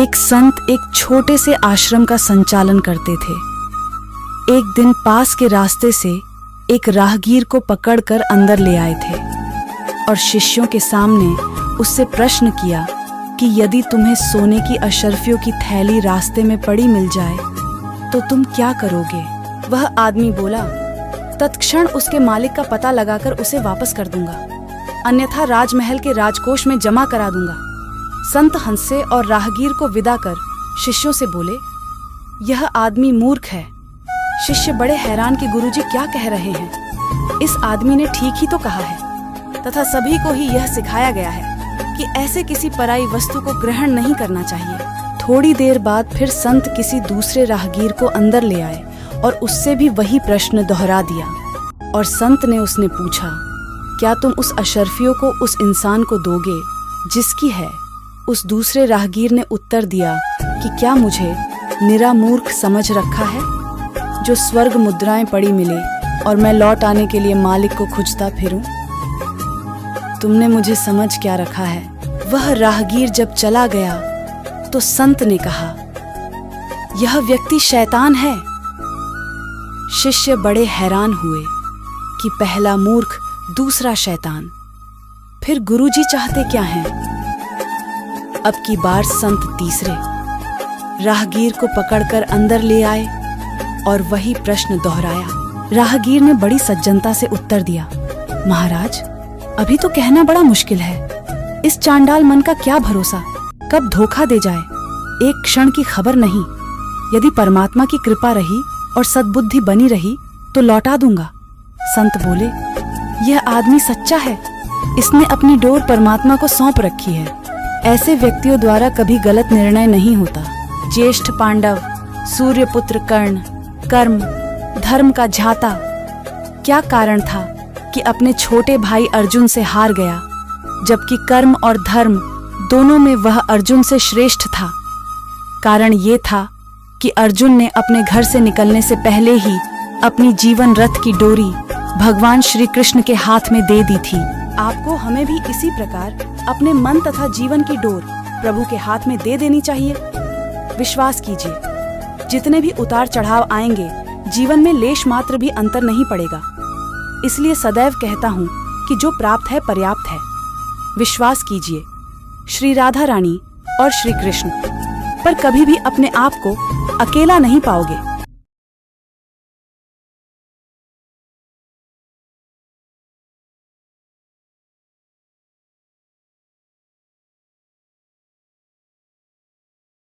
एक संत एक छोटे से आश्रम का संचालन करते थे। एक दिन पास के रास्ते से एक राहगीर को पकड़कर अंदर ले आए थे और शिष्यों के सामने उससे प्रश्न किया कि यदि तुम्हें सोने की अशर्फियों की थैली रास्ते में पड़ी मिल जाए तो तुम क्या करोगे? वह आदमी बोला, तत्क्षण उसके मालिक का पता लगाकर उसे वापस कर दूंगा, अन्यथा राजमहल के राजकोष में जमा करा दूंगा। संत हंसे और राहगीर को विदा कर शिष्यों से बोले, यह आदमी मूर्ख है। शिष्य बड़े हैरान कि गुरुजी क्या कह रहे हैं। इस आदमी ने ठीक ही तो कहा है तथा सभी को ही यह सिखाया गया है कि ऐसे किसी पराई वस्तु को ग्रहण नहीं करना चाहिए। थोड़ी देर बाद फिर संत किसी दूसरे राहगीर को अंदर ले आए और उससे भी वही प्रश्न दोहरा दिया और संत ने उसने पूछा, क्या तुम उस अशर्फियों को उस इंसान को दोगे जिसकी है? उस दूसरे राहगीर ने उत्तर दिया कि क्या मुझे निरा मूर्ख समझ रखा है जो स्वर्ग मुद्राएं पड़ी मिले और मैं लौट आने के लिए मालिक को खुजता फिरूं? तुमने मुझे समझ क्या रखा है? वह राहगीर जब चला गया तो संत ने कहा, यह व्यक्ति शैतान है। शिष्य बड़े हैरान हुए कि पहला मूर्ख, दूसरा शैतान, फिर गुरुजी चाहते क्या हैं? अब की बार संत तीसरे राहगीर को पकड़कर अंदर ले आए और वही प्रश्न दोहराया। राहगीर ने बड़ी सज्जनता से उत्तर दिया, महाराज, अभी तो कहना बड़ा मुश्किल है। इस चांडाल मन का क्या भरोसा, कब धोखा दे जाए, एक क्षण की खबर नहीं। यदि परमात्मा की कृपा रही और सद्बुद्धि बनी रही तो लौटा दूंगा। संत बोले, यह आदमी सच्चा है, इसने अपनी डोर परमात्मा को सौंप रखी है। ऐसे व्यक्तियों द्वारा कभी गलत निर्णय नहीं होता। ज्येष्ठ पांडव, सूर्यपुत्र कर्ण, कर्म धर्म का झाता, क्या कारण था कि अपने छोटे भाई अर्जुन से हार गया, जबकि कर्म और धर्म दोनों में वह अर्जुन से श्रेष्ठ था? कारण ये था कि अर्जुन ने अपने घर से निकलने से पहले ही अपनी जीवन रथ की डोरी भगवान श्री कृष्ण के हाथ में दे दी थी। आपको हमें भी इसी प्रकार अपने मन तथा जीवन की डोर प्रभु के हाथ में दे देनी चाहिए। विश्वास कीजिए, जितने भी उतार चढ़ाव आएंगे, जीवन में लेश मात्र भी अंतर नहीं पड़ेगा। इसलिए सदैव कहता हूँ कि जो प्राप्त है पर्याप्त है। विश्वास कीजिए, श्री राधा रानी और श्री कृष्ण पर कभी भी अपने आप को अकेला नहीं पाओगे।